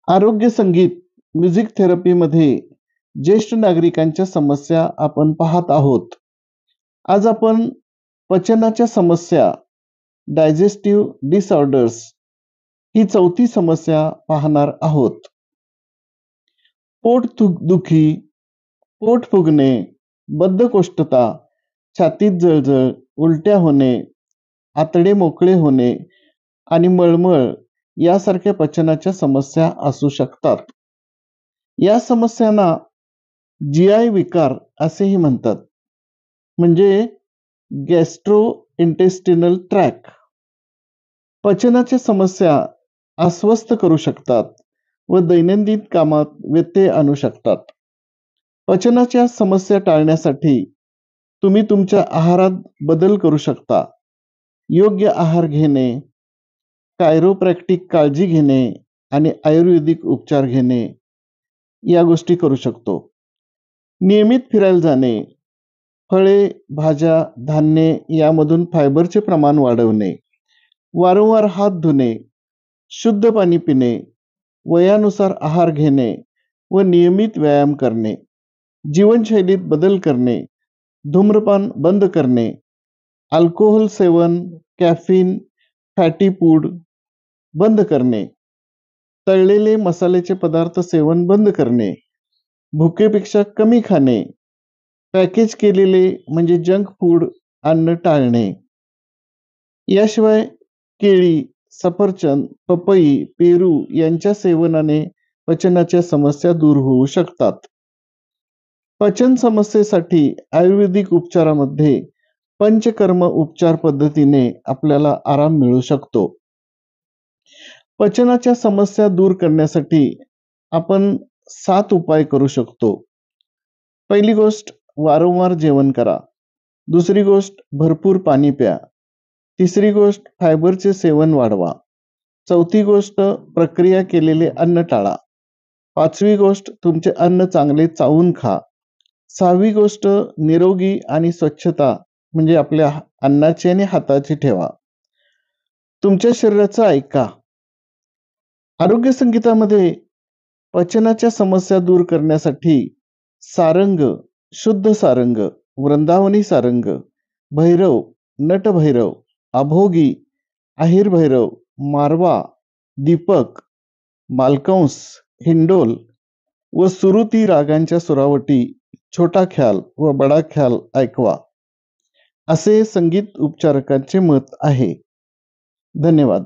आरोग्य संगीत म्युझिक थेरपीमध्ये ज्येष्ठ नागरिकांच्या समस्या आपण पाहत आहोत. आज आपण पचनाच्या समस्या, डायजेस्टिव्ह डिसऑर्डर्स ही चौथी समस्या पाहणार आहोत. दुखी, पोट फुगणे, बद्धकोष्ठता, छातीत जळजळ, उलट्या होणे, आतडे मोकळे होणे आणि मळमळ यासारख्या पचनाच्या समस्या असू शकतात. या समस्यांना जीआय विकार असेही म्हणतात, म्हणजे गॅस्ट्रो इंटेस्टिनल ट्रॅक. पचनाच्या समस्या अस्वस्थ करू शकतात व दैनंदिन कामात व्यत्यय आणू शकतात. पचनाच्या समस्या टाळण्यासाठी तुम्ही तुमच्या आहारात बदल करू शकता. योग्य आहार घेणे, कायरोप्रॅक्टिक काळजी घेणे आणि आयुर्वेदिक उपचार घेणे या गोष्टी करू शकतो. नियमित फिरायला जाणे, फळे, भाज्या, धान्ये यामधून फायबरचे प्रमाण वाढवणे, वारंवार हात धुणे, शुद्ध पाणी पिणे, वयानुसार आहार घेणे व नियमित व्यायाम करणे, जीवनशैलीत बदल करणे, धूम्रपान बंद करणे, अल्कोहोल सेवन, कॅफीन, फॅटी फूड बंद करणे, तळलेले मसाल्याचे पदार्थ सेवन बंद करणे, भुकेपेक्षा कमी खाणे, पॅकेज केलेले म्हणजे जंक फूड अन्न टाळणे. याशिवाय केळी, सफरचंद, पपई, पेरू यांच्या सेवनाने पचनाच्या समस्या दूर होऊ शकतात. पचन समस्येसाठी आयुर्वेदिक उपचारामध्ये पंचकर्म उपचार पद्धतीने आपल्याला आराम मिळू शकतो. पचनाच्या समस्या दूर करण्यासाठी आपण 7 उपाय करू शकतो. पहिली गोष्ट, वारंवार जेवण करा. दुसरी गोष्ट, भरपूर पाणी प्या. तिसरी गोष्ट, फायबरचे सेवन वाढवा. चौथी गोष्ट, प्रक्रिया केलेले अन्न टाळा. पाचवी गोष्ट, तुमचे अन्न चांगले चावून खा. सहावी गोष्ट, निरोगी आणि स्वच्छता म्हणजे आपल्या अन्नाची आणि हाताची ठेवा. तुमच्या शरीराचं ऐका. आरोग्य संगीतामध्ये पचनाच्या समस्या दूर करण्यासाठी सारंग, शुद्ध सारंग, वृंदावनी सारंग, भैरव, नटभैरव, अभोगी, अहिर भैरव, मारवा, दीपक, मालकंस, हिंडोल व सुरुती रागांच्या सुरावटी, छोटा ख्याल व बडा ख्याल ऐकवा, असे संगीत उपचारकांचे मत आहे. धन्यवाद.